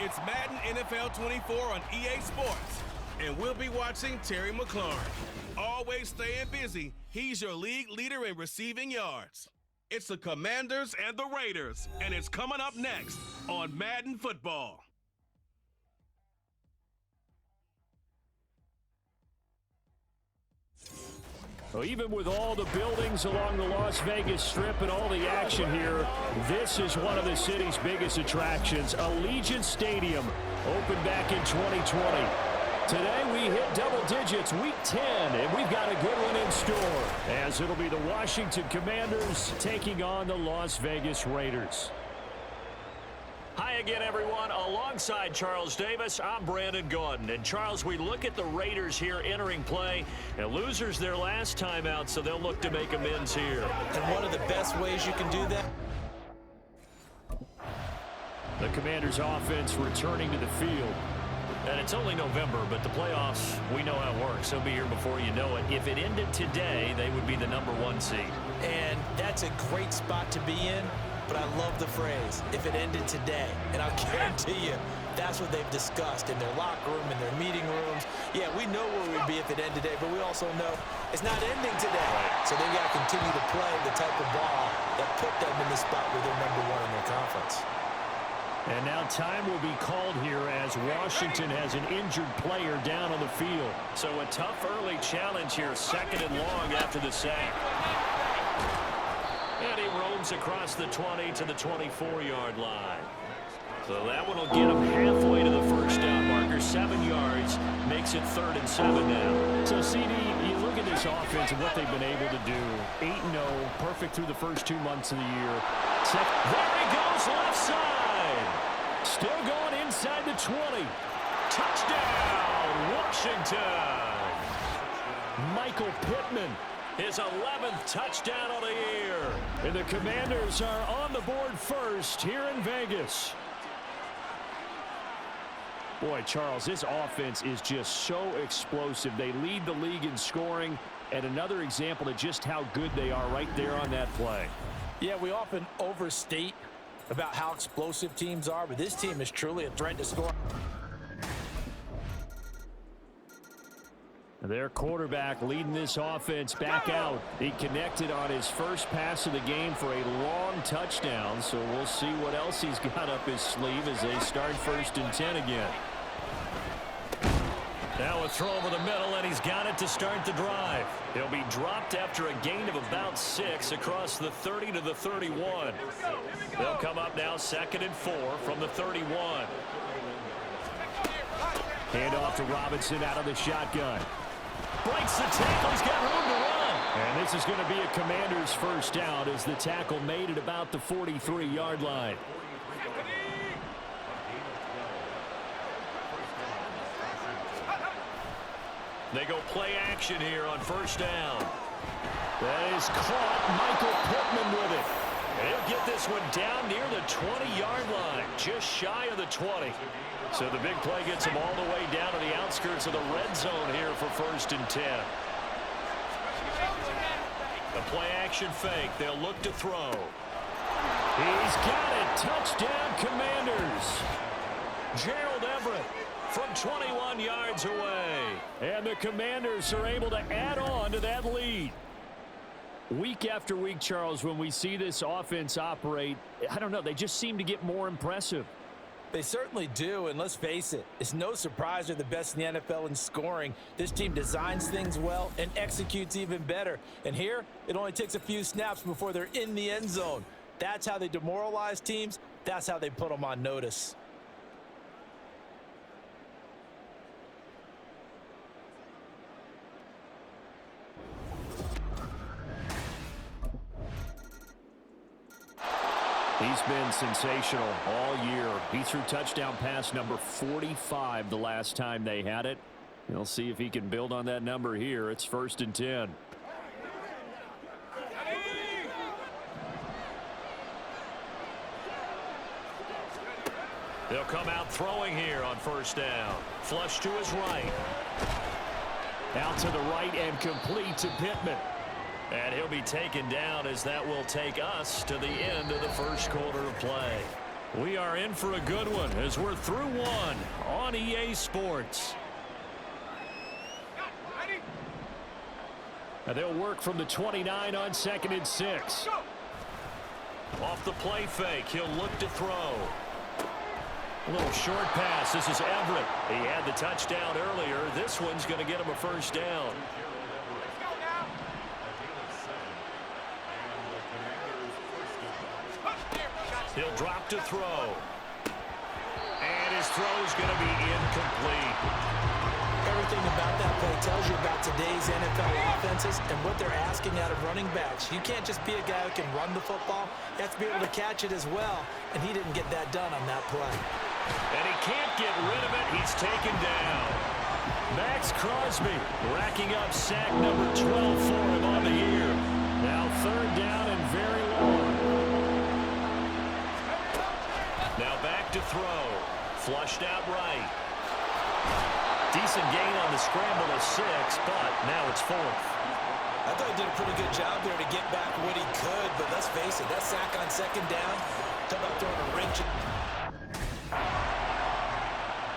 It's Madden NFL 24 on EA Sports, and we'll be watching Terry McLaurin. Always staying busy, he's your league leader in receiving yards. It's the Commanders and the Raiders, and it's coming up next on Madden Football. Well, even with all the buildings along the Las Vegas Strip and all the action here, this is one of the city's biggest attractions. Allegiant Stadium opened back in 2020. Today we hit double digits, week 10, and we've got a good one in store, as it'll be the Washington Commanders taking on the Las Vegas Raiders. Hi again, everyone. Alongside Charles Davis, I'm Brandon Gaudin. And, Charles, we look at the Raiders here entering play. And losers their last time out, so they'll look to make amends here. And one of the best ways you can do that. The Commanders' offense returning to the field. And it's only November, but the playoffs, we know how it works. They'll be here before you know it. If it ended today, they would be the #1 seed. And that's a great spot to be in. But I love the phrase, if it ended today. And I'll guarantee you, that's what they've discussed in their locker room, in their meeting rooms. Yeah, we know where we'd be if it ended today, but we also know it's not ending today. So they've got to continue to play the type of ball that put them in the spot where they're #1 in their conference. And now time will be called here as Washington has an injured player down on the field. So a tough early challenge here, 2nd and long after the sack. And he roams across the 20 to the 24-yard line. So that one will get him halfway to the first down marker, 7 yards, makes it 3rd and 7 now. So, CD, you look at this offense and what they've been able to do. 8-0, perfect through the first 2 months of the year. There he goes, left side. Still going inside the 20. Touchdown, Washington. Michael Pittman. His 11th touchdown of the year. And the Commanders are on the board first here in Vegas. Boy, Charles, this offense is just so explosive. They lead the league in scoring, and another example of just how good they are right there on that play. Yeah, we often overstate about how explosive teams are, but this team is truly a threat to score. Their quarterback leading this offense back out. He connected on his first pass of the game for a long touchdown, so we'll see what else he's got up his sleeve as they start 1st and 10 again. Now a throw over the middle, and he's got it to start the drive. He'll be dropped after a gain of about 6 across the 30 to the 31. They'll come up now 2nd and 4 from the 31. Hand off to Robinson out of the shotgun. Breaks the tackle. He's got room to run. And this is going to be a Commander's first down as the tackle made at about the 43-yard line. They go play action here on 1st down. That is caught. Michael Pittman with it. He'll get this one down near the 20-yard line, just shy of the 20. So the big play gets him all the way down to the outskirts of the red zone here for 1st and 10. The play-action fake. They'll look to throw. He's got it. Touchdown, Commanders. Gerald Everett from 21 yards away. And the Commanders are able to add on to that lead. Week after week, Charles, when we see this offense operate, I don't know, they just seem to get more impressive. They certainly do, and let's face it, it's no surprise they're the best in the NFL in scoring. This team designs things well and executes even better. And here, it only takes a few snaps before they're in the end zone. That's how they demoralize teams. That's how they put them on notice. He's been sensational all year. He threw touchdown pass number 45 the last time they had it. We'll see if he can build on that number here. It's 1st and 10. They'll come out throwing here on 1st down. Flush to his right. Out to the right and complete to Pittman. And he'll be taken down as that will take us to the end of the 1st quarter of play. We are in for a good one as we're through one on EA Sports. And they'll work from the 29 on 2nd and 6. Off the play fake, he'll look to throw. A little short pass. This is Everett. He had the touchdown earlier. This one's going to get him a first down. He'll drop to throw. And his throw's going to be incomplete. Everything about that play tells you about today's NFL offenses and what they're asking out of running backs. You can't just be a guy who can run the football. You have to be able to catch it as well, and he didn't get that done on that play. And he can't get rid of it. He's taken down. Max Crosby racking up sack number 12 for him on the year. Now 3rd down and very long. Now back to throw. Flushed out right. Decent gain on the scramble of 6, but now it's 4th. I thought he did a pretty good job there to get back what he could, but let's face it, that sack on 2nd down, talk about throwing a wrench.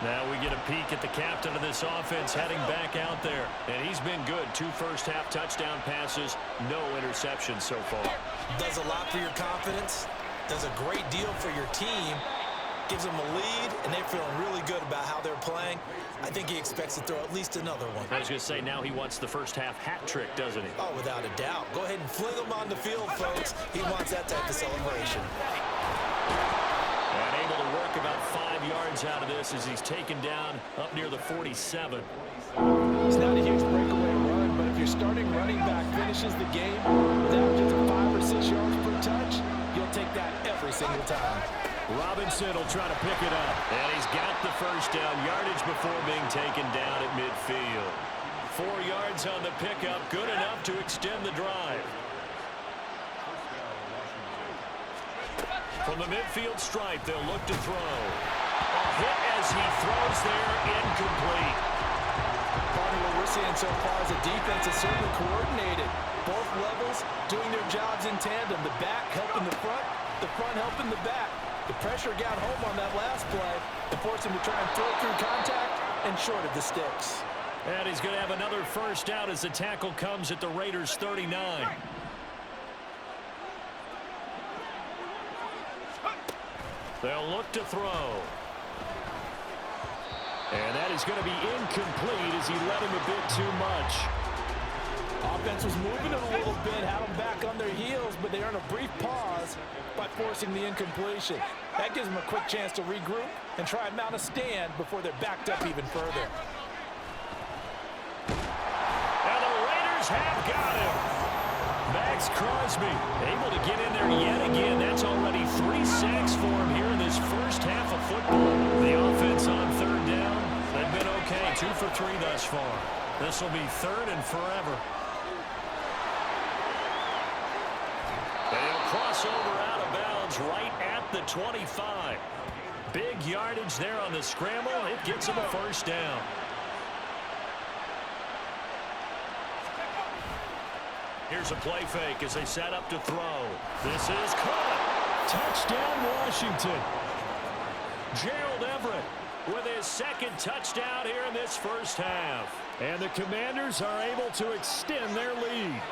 Now we get a peek at the captain of this offense heading back out there. And he's been good. 2 first-half touchdown passes, no interceptions so far. Does a lot for your confidence, does a great deal for your team, gives them a lead, and they're feeling really good about how they're playing. I think he expects to throw at least another one. I was going to say, now he wants the first-half hat trick, doesn't he? Oh, without a doubt. Go ahead and fling him on the field, folks. He wants that type of celebration. And able to work about 5 yards out of this as he's taken down up near the 47. It's not a huge breakaway run, but if your starting running back finishes the game with averages of 5 or 6 yards per touch, you'll take that every single time. Robinson will try to pick it up. And he's got the first down yardage before being taken down at midfield. 4 yards on the pickup, good enough to extend the drive. From the midfield stripe, they'll look to throw. A hit as he throws there, incomplete. Part of what we're seeing so far is the defense is certainly coordinated. Both levels doing their jobs in tandem. The back helping the front helping the back. The pressure got home on that last play and forced him to try and throw through contact and short of the sticks. And he's going to have another first down as the tackle comes at the Raiders' 39. They'll look to throw. And that is going to be incomplete as he let him a bit too much. Offense was moving it a little bit, had them back on their heels, but they earned a brief pause by forcing the incompletion. That gives them a quick chance to regroup and try and mount a stand before they're backed up even further. And the Raiders have got him. Max Crosby able to get in there yet again. That's already 3 sacks for him here in this first half of football. The offense on 3rd down, they've been okay. 2 for 3 thus far. This will be 3rd and forever. They'll cross over out of bounds right at the 25. Big yardage there on the scramble. It gets him a first down. Here's a play fake as they set up to throw. This is caught. Touchdown, Washington. Gerald Everett with his 2nd touchdown here in this first half. And the Commanders are able to extend their lead.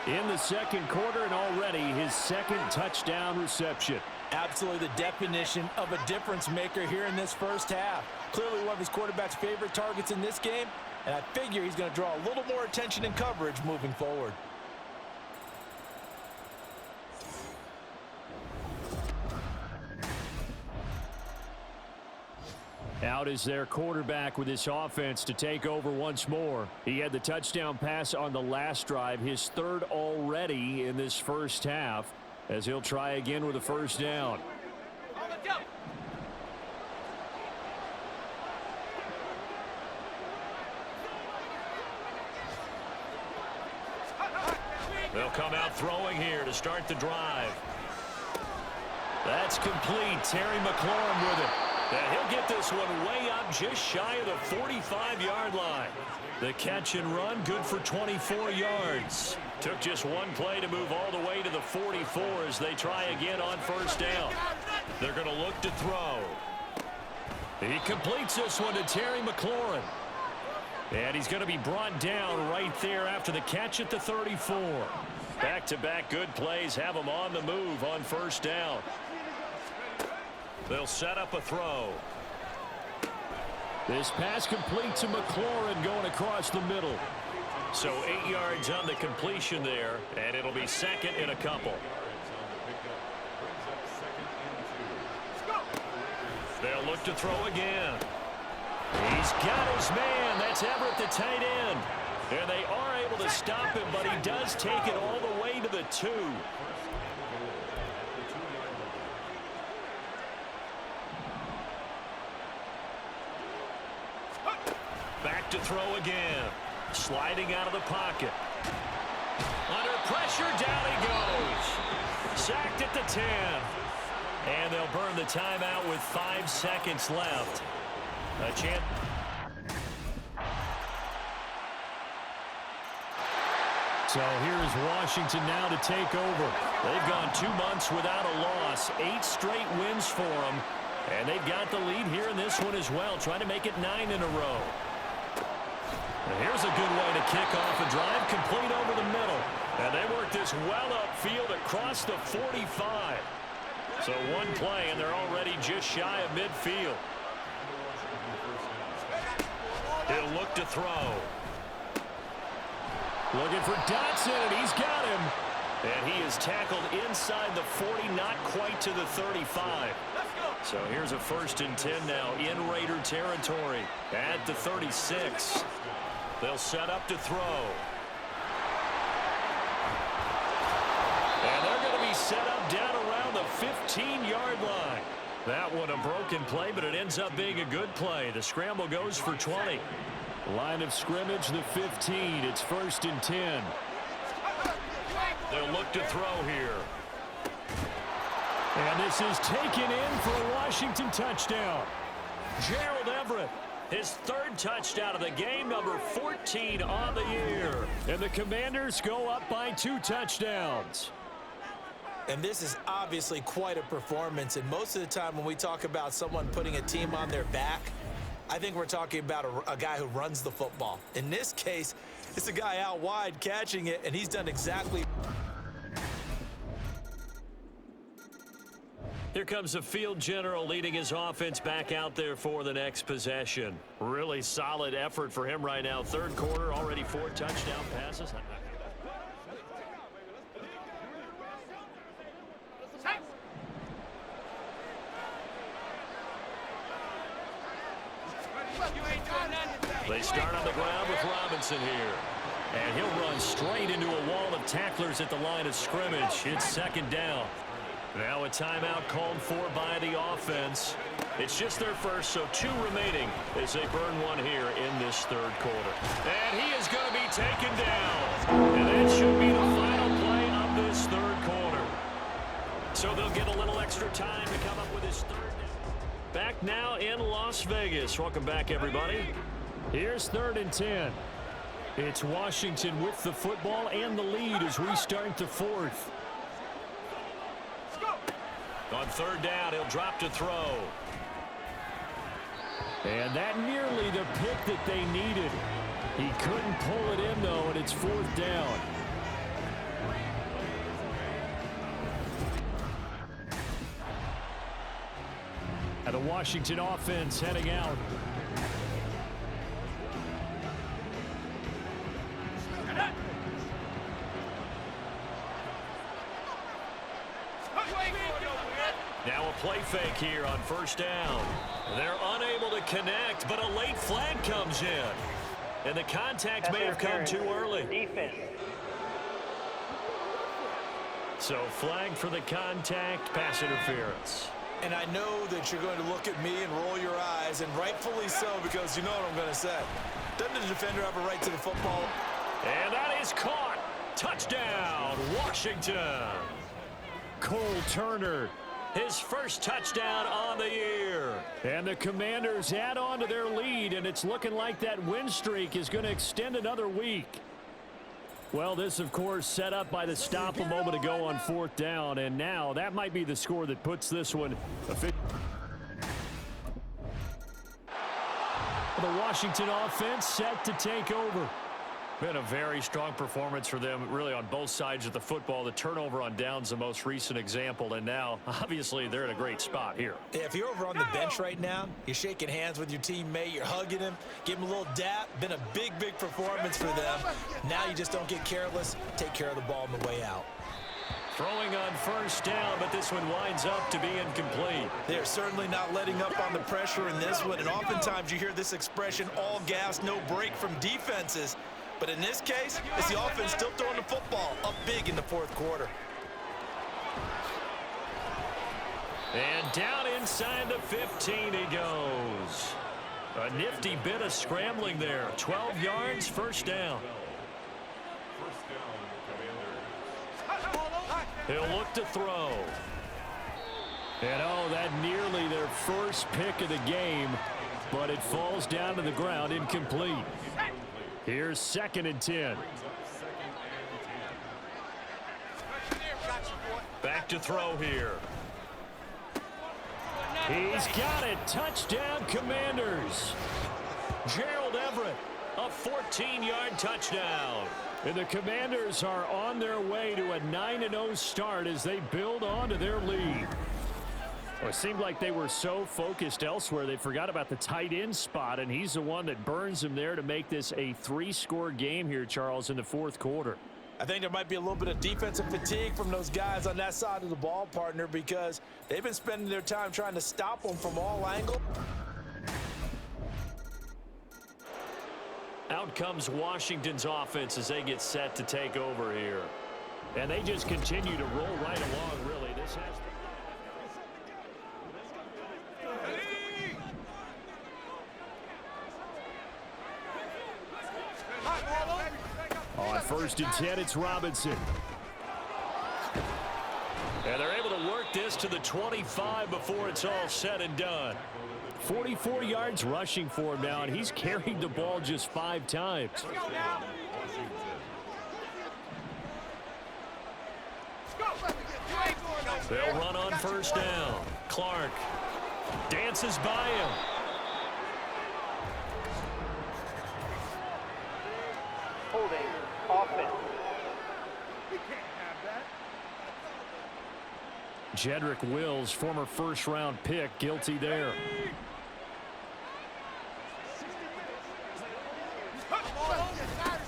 In the 2nd quarter, and already his 2nd touchdown reception. Absolutely the definition of a difference maker here in this first half. Clearly one of his quarterback's favorite targets in this game, and I figure he's going to draw a little more attention and coverage moving forward. Out is their quarterback with his offense to take over once more. He had the touchdown pass on the last drive, his 3rd already in this first half, as he'll try again with a first down. They'll come out throwing here to start the drive. That's complete. Terry McLaurin with it. And he'll get this one way up just shy of the 45-yard line. The catch and run, good for 24 yards. Took just one play to move all the way to the 44 as they try again on first down. They're going to look to throw. He completes this one to Terry McLaurin. And he's going to be brought down right there after the catch at the 34. Back-to-back good plays have him on the move on first down. They'll set up a throw. This pass complete to McLaurin going across the middle. So 8 yards on the completion there, and it'll be second and a couple. They'll look to throw again. He's got his man. That's Everett, the tight end. And they are able to stop him, but he does take it all the way to the 2. Back to throw again. Sliding out of the pocket. Under pressure, down he goes. Sacked at the 10. And they'll burn the timeout with 5 seconds left. A chance. So here's Washington now to take over. They've gone 2 months without a loss. 8 straight wins for them. And they've got the lead here in this one as well, trying to make it 9 in a row. And here's a good way to kick off a drive, complete over the middle. And they work this well upfield across the 45. So one play, and they're already just shy of midfield. He'll look to throw. Looking for Dotson, and he's got him. And he is tackled inside the 40, not quite to the 35. So here's a 1st and 10 now in Raider territory at the 36. They'll set up to throw. And they're going to be set up down around the 15-yard line. That one a broken play, but it ends up being a good play. The scramble goes for 20. Line of scrimmage, the 15. It's 1st and 10. They'll look to throw here. And this is taken in for a Washington touchdown. Gerald Everett, his 3rd touchdown of the game, number 14 on the year. And the Commanders go up by 2 touchdowns. And this is obviously quite a performance. And most of the time when we talk about someone putting a team on their back, I think we're talking about a guy who runs the football. In this case, it's a guy out wide catching it, and he's done exactly. Here comes the field general leading his offense back out there for the next possession. Really solid effort for him right now. 3rd quarter, already 4 touchdown passes. They start on the ground with Robinson here. And he'll run straight into a wall of tacklers at the line of scrimmage. It's 2nd down. Now a timeout called for by the offense. It's just their first, so 2 remaining as they burn one here in this 3rd quarter. And he is going to be taken down. And that should be the final play of this 3rd quarter. So they'll get a little extra time to come up with his 3rd down. Back now in Las Vegas. Welcome back, everybody. Here's 3rd and 10. It's Washington with the football and the lead as we start the 4th. On 3rd down, he'll drop to throw. And that nearly the pick that they needed. He couldn't pull it in, though, and it's 4th down. And the Washington offense heading out. Now a play fake here on 1st down. They're unable to connect, but a late flag comes in. And the contact may have come too early. Defense. So flag for the contact, pass interference. And I know that you're going to look at me and roll your eyes, and rightfully so, because you know what I'm going to say. Doesn't the defender have a right to the football? And that is caught. Touchdown, Washington. Cole Turner, his 1st touchdown on the year. And the Commanders add on to their lead, and it's looking like that win streak is going to extend another week. Well, this, of course, set up by the stop a moment ago on 4th down, and now that might be the score that puts this one. The Washington offense set to take over. Been a very strong performance for them, really, on both sides of the football. The turnover on downs, the most recent example, and now, obviously, they're in a great spot here. Yeah, if you're over on the bench right now, you're shaking hands with your teammate, you're hugging him, give him a little dap. Been a big, big performance for them. Now you just don't get careless. Take care of the ball on the way out. Throwing on 1st down, but this one winds up to be incomplete. They're certainly not letting up on the pressure in this one, and oftentimes you hear this expression, all gas, no break from defenses. But in this case, it's the offense still throwing the football up big in the 4th quarter. And down inside the 15 he goes. A nifty bit of scrambling there. 12 yards, 1st down. He'll look to throw. And oh, that nearly their first pick of the game, but it falls down to the ground incomplete. Here's 2nd and 10. Back to throw here. He's got it. Touchdown, Commanders. Gerald Everett, a 14-yard touchdown. And the Commanders are on their way to a 9-0 start as they build on to their lead. Well, it seemed like they were so focused elsewhere they forgot about the tight end spot, and he's the one that burns him there to make this a 3-score game here, Charles, in the 4th quarter. I think there might be a little bit of defensive fatigue from those guys on that side of the ball, partner, because they've been spending their time trying to stop them from all angles. Out comes Washington's offense as they get set to take over here. And they just continue to roll right along, really. This has on 1st and 10, it's Robinson. And they're able to work this to the 25 before it's all said and done. 44 yards rushing for him now, and he's carried the ball just 5 times. They'll run on 1st down. Clark dances by him. Holding offense. Jedrick Wills, former 1st-round pick, guilty there.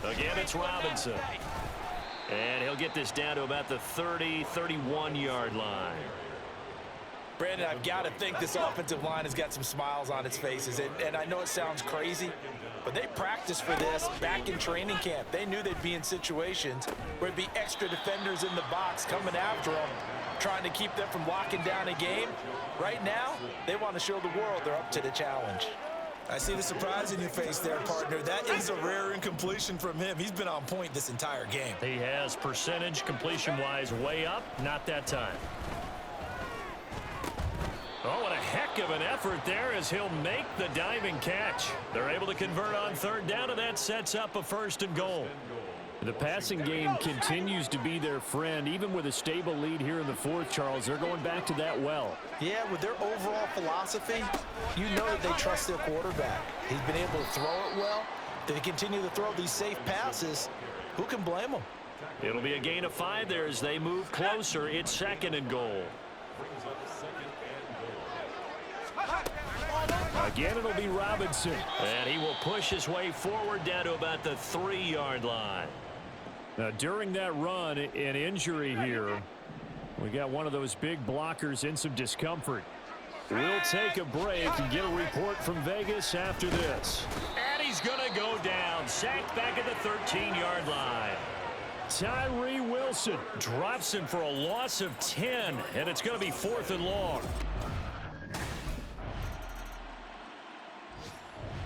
Again, it's Robinson. And he'll get this down to about the 30, 31-yard line. Brandon, I've got to think this offensive line has got some smiles on its faces. And I know it sounds crazy, but they practiced for this back in training camp. They knew they'd be in situations where there'd be extra defenders in the box coming after them, trying to keep them from locking down a game. Right now, they want to show the world they're up to the challenge. I see the surprise in your face there, partner. That is a rare incompletion from him. He's been on point this entire game. He has percentage completion-wise way up. Not that time. Oh, what a heck of an effort there as he'll make the diving catch. They're able to convert on 3rd down, and that sets up a 1st and goal. The passing game continues to be their friend. Even with a stable lead here in the 4th, Charles, they're going back to that well. Yeah, with their overall philosophy, you know that they trust their quarterback. He's been able to throw it well. They continue to throw these safe passes. Who can blame them? It'll be a gain of 5 there as they move closer. It's 2nd and goal. Again, it'll be Robinson. And he will push his way forward down to about the 3-yard line. Now, during that run, an injury here. We got one of those big blockers in some discomfort. We'll take a break and get a report from Vegas after this. And he's going to go down. Sacked back at the 13-yard line. Tyree Wilson Drops him for a loss of 10. And it's going to be 4th and long.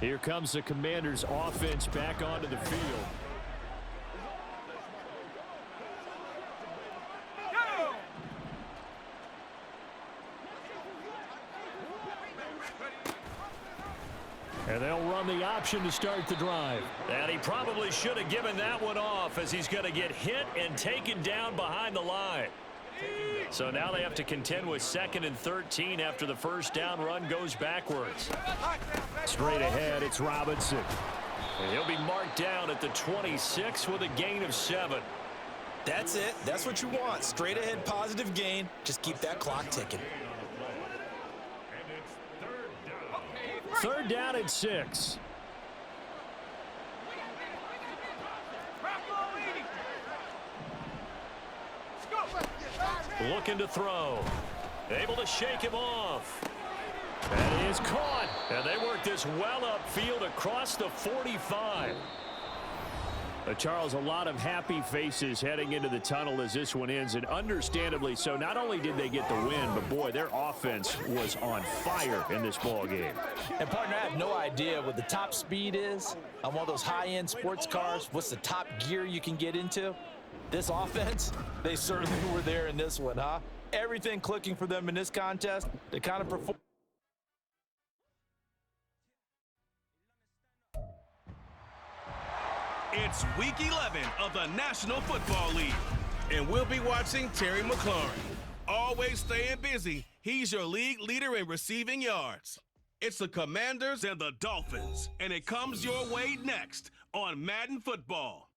Here comes the Commanders' offense back onto the field. And they'll run the option to start the drive. And he probably should have given that one off, as he's going to get hit and taken down behind the line. So now they have to contend with 2nd and 13 after the first down run goes backwards. Straight ahead, it's Robinson. And he'll be marked down at the 26 with a gain of 7. That's it. That's what you want. Straight ahead positive gain. Just keep that clock ticking. 3rd down and 6. Looking to throw. Able to shake him off. That is caught. And they work this well upfield across the 45. Charles, a lot of happy faces heading into the tunnel as this one ends, and understandably so. Not only did they get the win, but boy, their offense was on fire in this ball game. And partner, I have no idea what the top speed is on one of those high-end sports cars. What's the top gear you can get into? This offense, they certainly were there in this one, huh? Everything clicking for them in this contest to kind of perform. It's Week 11 of the National Football League, and we'll be watching Terry McLaurin. Always staying busy, he's your league leader in receiving yards. It's the Commanders and the Dolphins, and it comes your way next on Madden Football.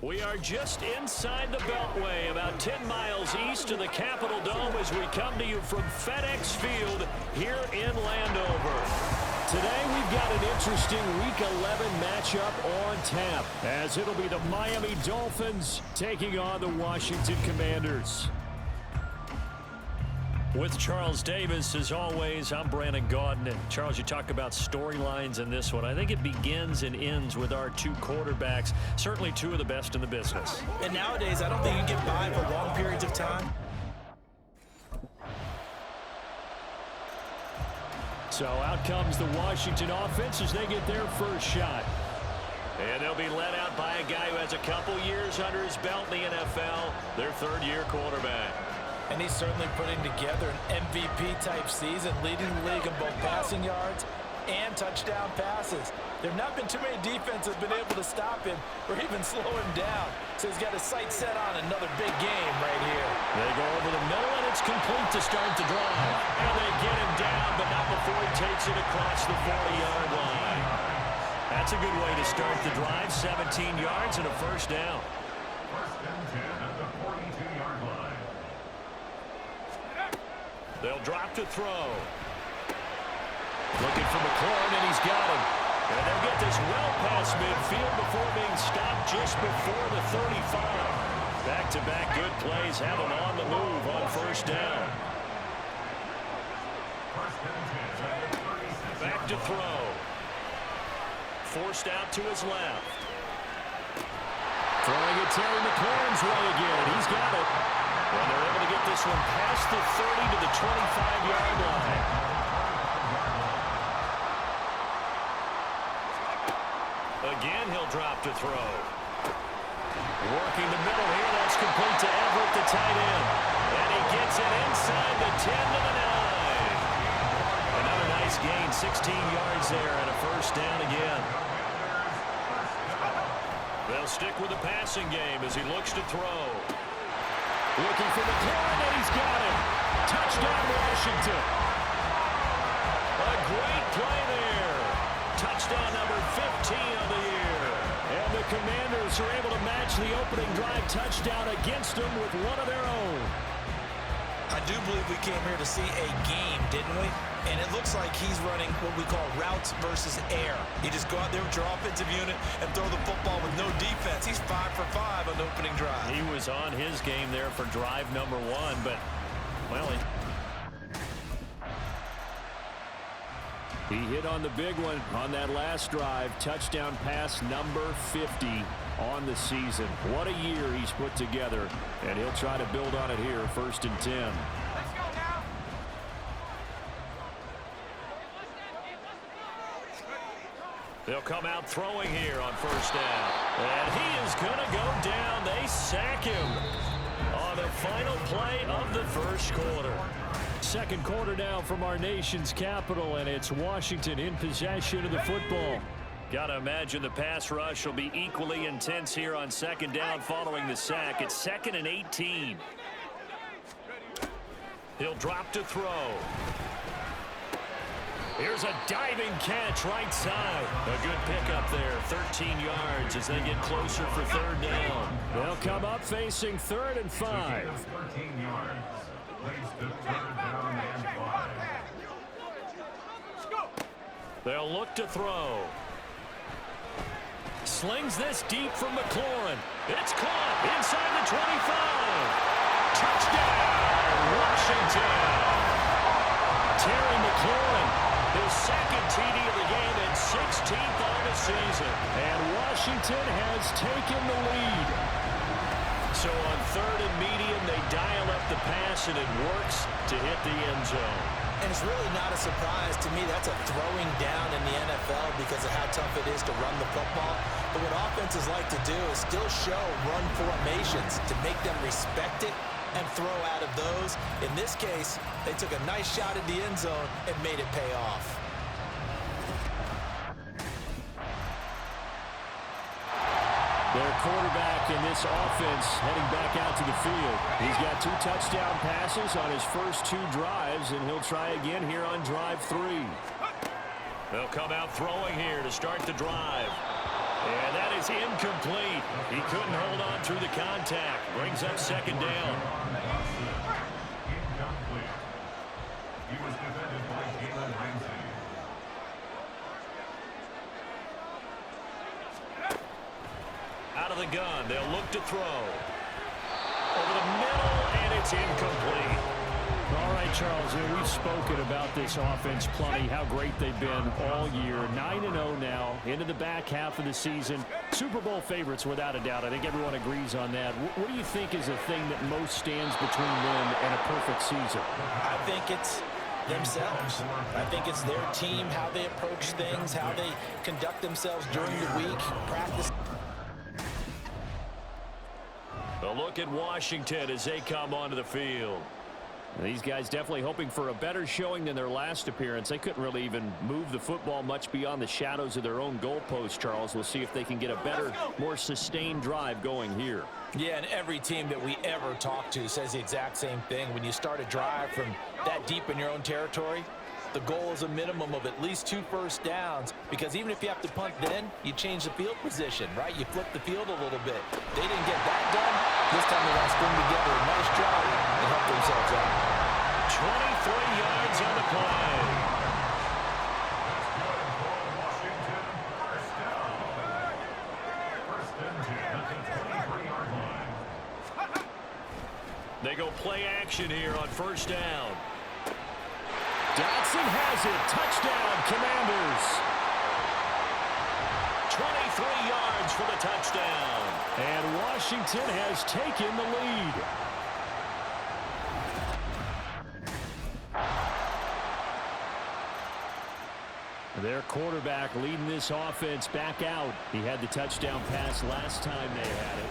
We are just inside the Beltway, about 10 miles east of the Capitol Dome as we come to you from FedEx Field here in Landover. Today we've got an interesting Week 11 matchup on tap, as it'll be the Miami Dolphins taking on the Washington Commanders. With Charles Davis, as always, I'm Brandon Gaudin. And Charles, you talk about storylines in this one. I think it begins and ends with our two quarterbacks, certainly two of the best in the business. And nowadays, I don't think you can get by for long periods of time. So out comes the Washington offense as they get their first shot. And they'll be led out by a guy who has a couple years under his belt in the NFL, their third-year quarterback. And he's certainly putting together an MVP-type season, leading the league in both passing yards and touchdown passes. There have not been too many defenses been able to stop him or even slow him down. So he's got his sights set on another big game right here. They go over the middle, and it's complete to start the drive. And they get him down, but not before he takes it across the 40-yard line. That's a good way to start the drive, 17 yards and a first down. They'll drop to throw. Looking for McLaurin, and he's got him. And they'll get this well past midfield before being stopped just before the 35. Back-to-back good plays have him on the move on first down. Back to throw. Forced out to his left. Throwing it Terry McLaurin's way again. He's got it. And they're able to get this one past the 30 to the 25-yard line. Again, he'll drop to throw. Working the middle here. That's complete to Everett, the tight end. And he gets it inside the 10 to the 9. Another nice gain, 16 yards there, and a first down again. They'll stick with the passing game as he looks to throw. Looking for McLaurin, and he's got him. Touchdown, Washington. A great play there. Touchdown number 15 of the year. And the Commanders are able to match the opening drive touchdown against them with one of their own. I do believe we came here to see a game, didn't we? And it looks like he's running what we call routes versus air. You just go out there with your offensive unit and throw the football with no defense. He's 5 for 5 on the opening drive. He was on his game there for drive number 1, but, well, he hit on the big one on that last drive. Touchdown pass number 50 on the season. What a year he's put together, and he'll try to build on it here, 1st and 10. they'll come out throwing here on first down. And he is going to go down. They sack him on the final play of the first quarter. Second quarter now from our nation's capital, and it's Washington in possession of the football. Got to imagine the pass rush will be equally intense here on second down following the sack. It's 2nd and 18. He'll drop to throw. Here's a diving catch right side. A good pickup there, 13 yards as they get closer for third down. They'll come up facing 3rd and 5. 13 yards. Leads to 3rd down and 5. They'll look to throw. Slings this deep from McLaurin. It's caught inside the 25. Touchdown, Washington. Terry McLaurin, his 2nd TD of the game and 16th on the season. And Washington has taken the lead. So on 3rd and medium, they dial up the pass, and it works to hit the end zone. And it's really not a surprise to me. That's a throwing down in the NFL because of how tough it is to run the football. But what offenses like to do is still show run formations to make them respect it and throw out of those. In this case, they took a nice shot at the end zone and made it pay off. Their quarterback in this offense heading back out to the field. He's got 2 touchdown passes on his first 2 drives, and he'll try again here on drive 3. They'll come out throwing here to start the drive. And that is incomplete. He couldn't hold on through the contact. Brings up 2nd down. Incomplete. He was defended by Jalen Ramsey. Out of the gun, they'll look to throw. Over the middle, and it's incomplete. All right, Charles, we've spoken about this offense plenty, how great they've been all year. 9-0 now, into the back half of the season. Super Bowl favorites, without a doubt. I think everyone agrees on that. What do you think is the thing that most stands between them and a perfect season? I think it's themselves. I think it's their team, how they approach things, how they conduct themselves during the week, practice. A look at Washington as they come onto the field. These guys definitely hoping for a better showing than their last appearance. They couldn't really even move the football much beyond the shadows of their own goalpost, Charles. We'll see if they can get a better, more sustained drive going here. Yeah, and every team that we ever talk to says the exact same thing. When you start a drive from that deep in your own territory, the goal is a minimum of at least 2 first downs, because even if you have to punt then, you change the field position, right? You flip the field a little bit. They didn't get that done. This time they got to string together a nice drive and help themselves out. 23 yards on the play. Washington, first down. First and 10 at the 23-yard line. They go play action here on first down. Dotson has it. Touchdown, Commanders. 23 yards for the touchdown. And Washington has taken the lead. Their quarterback leading this offense back out. He had the touchdown pass last time they had it.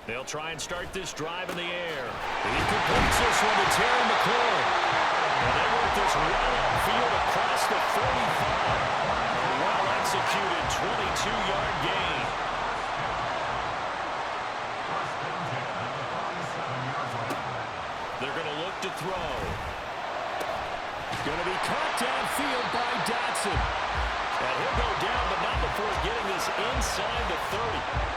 They'll try and start this drive in the air. He completes this one to Terry McLaurin. And they work this well upfield across the 45. A well-executed 22-yard gain. They're going to look to throw. Going to be caught downfield by Dotson. And he'll go down, but not before getting this inside the 30.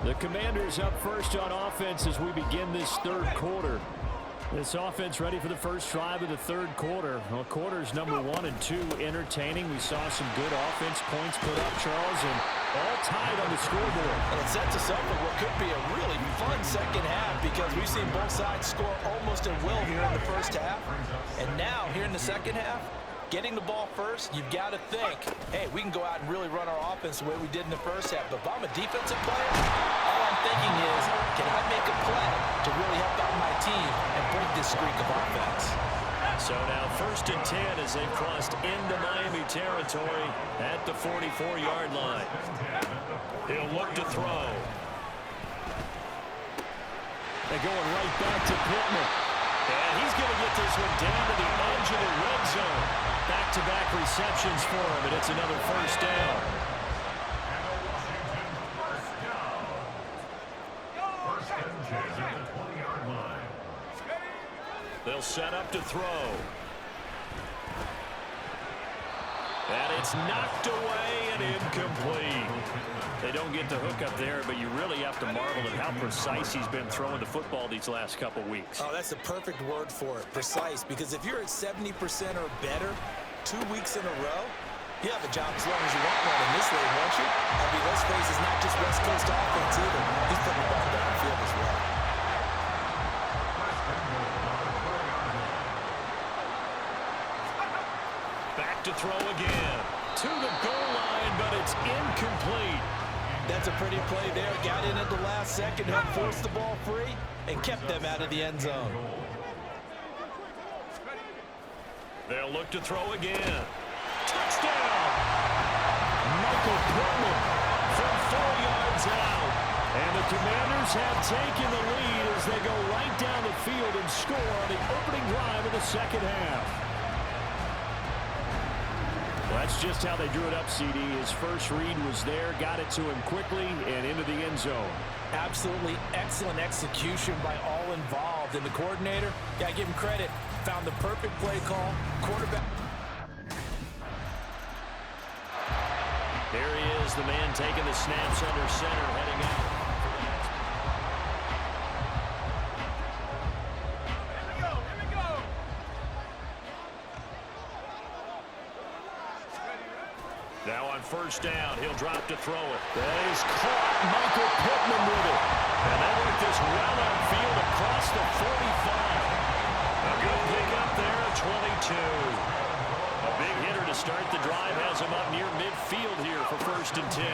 The Commanders up first on offense as we begin this third quarter. This offense ready for the first drive of the third quarter. Well, quarters number 1 and 2 entertaining. We saw some good offense points put up, Charles, and all tied on the scoreboard. And it sets us up for what could be a really fun second half, because we've seen both sides score almost at will here in the first half. And now, here in the second half, getting the ball first, you've got to think, hey, we can go out and really run our offense the way we did in the first half. But if I'm a defensive player, all I'm thinking is, can I make a play to really help streak of offense. So now 1st and 10 as they've crossed into Miami territory at the 44-yard line. He'll look to throw. They're going right back to Pittman. And he's going to get this one down to the edge of the red zone. Back-to-back receptions for him, and it's another 1st down. They'll set up to throw. And it's knocked away and incomplete. They don't get the hook up there, but you really have to marvel at how precise he's been throwing the football these last couple weeks. Oh, that's the perfect word for it, precise, because if you're at 70% or better 2 weeks in a row, you have a job as long as you want one in this league, won't you? I mean, let's face it, it's not just West Coast offense either. He's putting the ball downfield as well. Back to throw again. To the goal line, but it's incomplete. That's a pretty play there. Got in at the last second, helped force the ball free, and kept them out of the end zone. They'll look to throw again. Touchdown! Michael Pittman From 4 yards out. And the Commanders have taken the lead as they go right down the field and score on the opening drive of the second half. Well, that's just how they drew it up, CD. His first read was there, got it to him quickly, and into the end zone. Absolutely excellent execution by all involved. And the coordinator, gotta give him credit, found the perfect play call. Quarterback. There he is, the man taking the snaps under center, heading out. Now on 1st down, he'll drop to throw it. He's caught Michael Pittman with it. And they work this well upfield across the 45. A good pick up there at 22. A big hitter to start the drive has him up near midfield here for 1st and 10.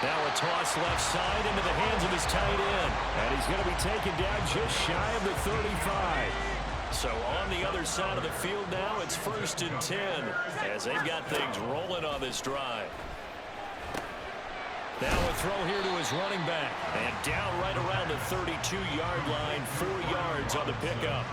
Now a toss left side into the hands of his tight end. And he's going to be taken down just shy of the 35. So on the other side of the field now, it's 1st and 10 as they've got things rolling on this drive. Now a throw here to his running back. And down right around the 32-yard line, 4 yards on the pickup.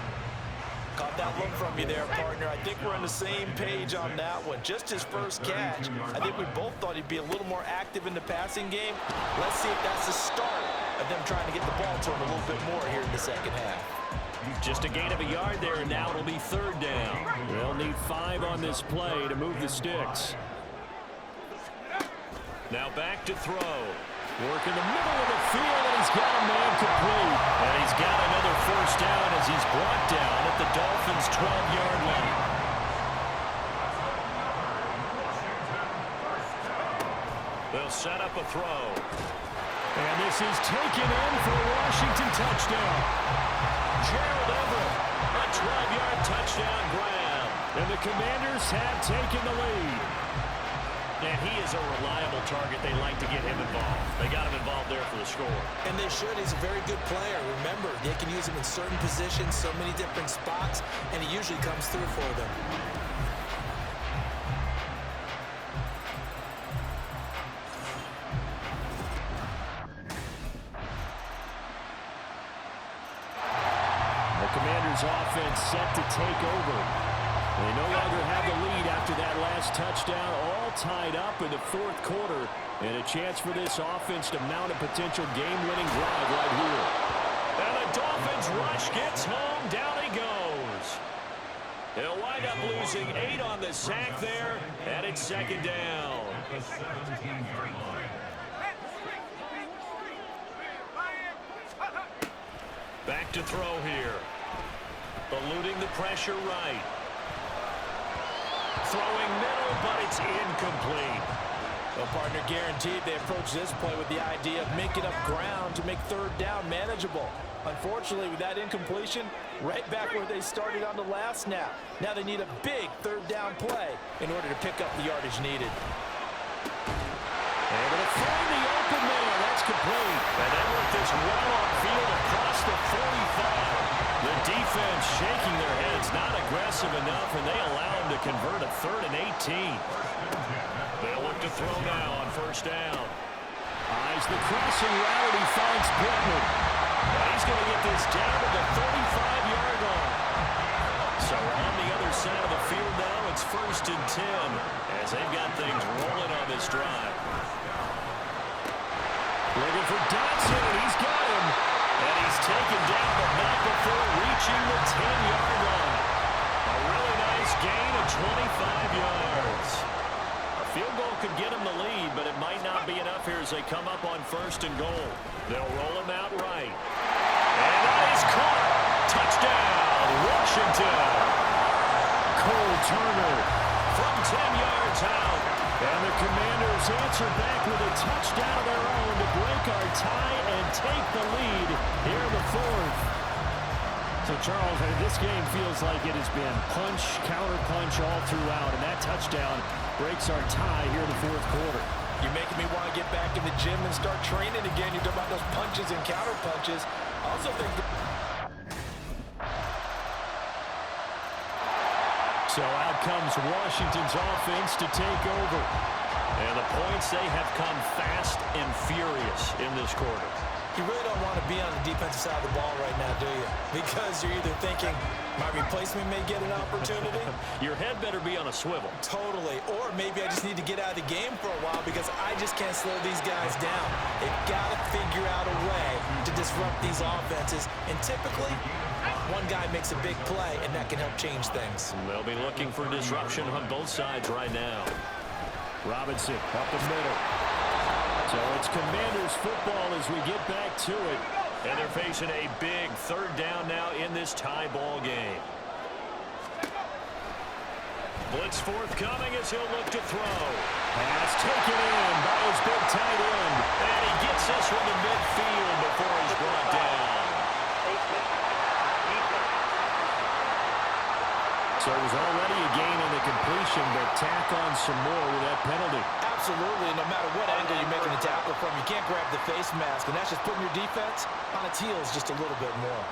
Caught that look from you there, partner. I think we're on the same page on that one. Just his first catch. I think we both thought he'd be a little more active in the passing game. Let's see if that's the start of them trying to get the ball to him a little bit more here in the second half. Just a gain of a yard there, and now it'll be 3rd down. They'll need 5 on this play to move the sticks. Now back to throw. Work in the middle of the field, and he's got a man complete. And he's got another 1st down as he's brought down at the Dolphins' 12-yard line. They'll set up a throw. And this is taken in for a Washington touchdown. Gerald Everett, a 12-yard touchdown grab. And the Commanders have taken the lead. And he is a reliable target. They like to get him involved. They got him involved there for the score. And they should. He's a very good player. Remember, they can use him in certain positions, so many different spots, and he usually comes through for them. The Commanders' offense set to take over. They no longer have the lead after that last touchdown, all tied up in the 4th quarter, and a chance for this offense to mount a potential game-winning drive right here. And the Dolphins rush gets home, down he goes. He'll wind up losing 8 on the sack there, and it's 2nd down. Back to throw here. Eluding the pressure right. Throwing middle, but it's incomplete. Well, partner, guaranteed they approach this play with the idea of making up ground to make 3rd down manageable. Unfortunately, with that incompletion, right back where they started on the last snap. Now they need a big 3rd down play in order to pick up the yardage needed. Able to find the open man. That's complete. And they work is well on field across the 45. The defense shaking their heads, not aggressive enough, and they allow him to convert a 3rd and 18. They'll look to throw now on 1st down. Eyes the crossing route. He finds Pittman. And he's going to get this down to the 35-yard line. So on the other side of the field now, it's 1st and 10 as they've got things rolling on this drive. Looking for Dotson. He's got him. And he's taken down, but not before reaching the 10-yard line. A really nice gain of 25 yards. A field goal could get him the lead, but it might not be enough here as they come up on 1st and goal. They'll roll him out right. And that is caught. Touchdown, Washington. Cole Turner From 10 yards out. and the Commanders answer back with a touchdown of their own to break our tie and take the lead here in the 4th. So, Charles, this game feels like it has been punch, counter-punch all throughout, and that touchdown breaks our tie here in the 4th quarter. You're making me want to get back in the gym and start training again. You're talking about those punches and counter punches. I also think So out comes Washington's offense to take over. And the points, they have come fast and furious in this quarter. You really don't want to be on the defensive side of the ball right now, do you? Because you're either thinking, my replacement may get an opportunity. Your head better be on a swivel. Totally. Or maybe I just need to get out of the game for a while because I just can't slow these guys down. They've got to figure out a way to disrupt these offenses. And typically, one guy makes a big play, and that can help change things. They'll be looking for disruption on both sides right now. Robinson up the middle. So it's Commanders football as we get back to it. And they're facing a big 3rd down now in this tie ball game. Blitz forthcoming as he'll look to throw. Pass taken in by his big tight end. And he gets this one to midfield before he's brought down. So it was already a gain in the completion, but tack on some more with that penalty. absolutely, no matter what angle you're making the tackle from, you can't grab the face mask, and that's just putting your defense on its heels just a little bit more.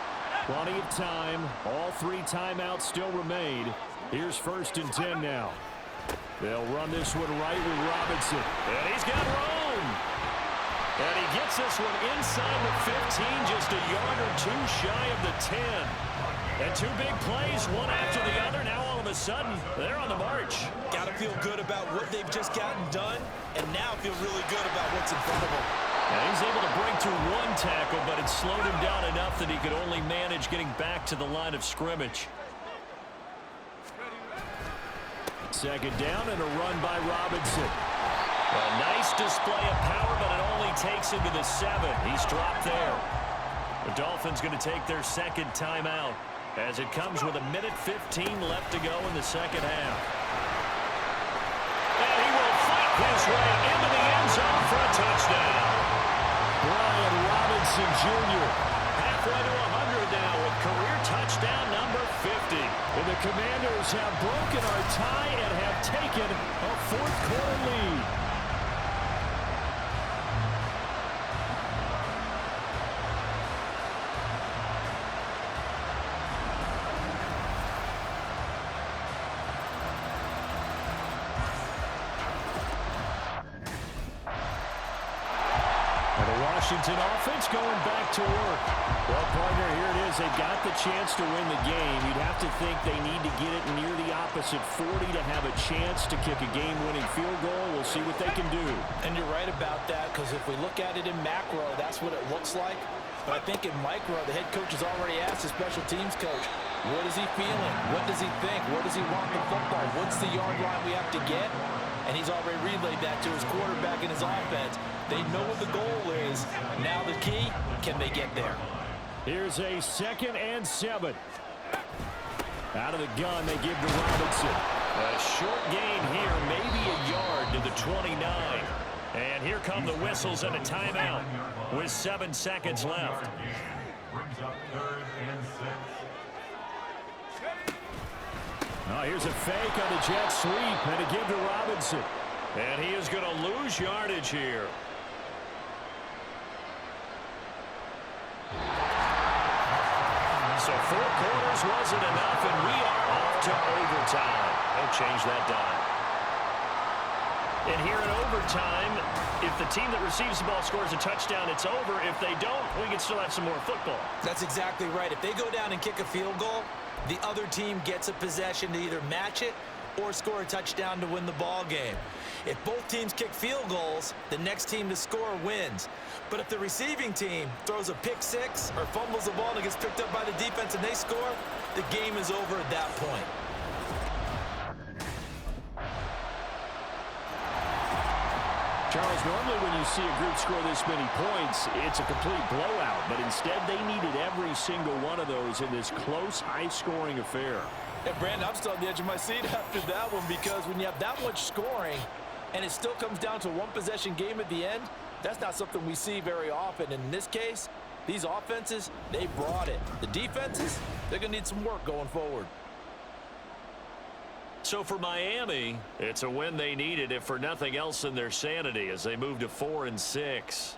Plenty of time. All 3 timeouts still remain. Here's 1st and 10 now. They'll run this one right with Robinson. And he's got room. And he gets this one inside the 15, just a yard or 2 shy of the 10. And 2 big plays, one after the other. Now all of a sudden, they're on the march. Got to feel good about what they've just gotten done, and now feel really good about what's in front of them. Now he's able to break through 1 tackle, but it slowed him down enough that he could only manage getting back to the line of scrimmage. 2nd down and a run by Robinson. A nice display of power, but it only takes him to the 7. He's dropped there. The Dolphins going to take their 2nd timeout as it comes with 1:15 left to go in the 2nd half. And he will fight his way into the end zone for a touchdown. Brian Robinson Jr. halfway to 100 now with career touchdown number 50. And the Commanders have broken our tie and have taken a 4th quarter lead. Washington offense going back to work. Well, partner, here it is. They've got the chance to win the game. You'd have to think they need to get it near the opposite 40 to have a chance to kick a game-winning field goal. We'll see what they can do. And you're right about that, because if we look at it in macro, that's what it looks like. But I think in micro, the head coach has already asked the special teams coach, what is he feeling? What does he think? Where does he want the football? What's the yard line we have to get? And he's already relayed that to his quarterback and his offense. They know what the goal is. Now the key, can they get there? Here's a 2nd and 7. Out of the gun, they give to Robinson. A short gain here, maybe a yard to the 29. And here come the whistles and a timeout with 7 seconds left. Brings up 3rd and 6. Oh, here's a fake on the jet sweep and a give to Robinson. And he is going to lose yardage here. four quarters wasn't enough, and we are off to overtime. They'll change that dime. And here in overtime, if the team that receives the ball scores a touchdown, it's over. If they don't, we can still have some more football. That's exactly right. If they go down and kick a field goal, the other team gets a possession to either match it or score a touchdown to win the ball game. If both teams kick field goals, the next team to score wins. But if the receiving team throws a pick six or fumbles the ball and it gets picked up by the defense and they score, the game is over at that point. Charles, normally when you see a group score this many points, it's a complete blowout. But instead, they needed every single one of those in this close, high-scoring affair. And, Brandon, I'm still on the edge of my seat after that one because when you have that much scoring and it still comes down to a one-possession game at the end, that's not something we see very often. In this case, these offenses, they brought it. The defenses, they're going to need some work going forward. So for Miami, it's a win they needed, if for nothing else than their sanity, as they move to 4-6.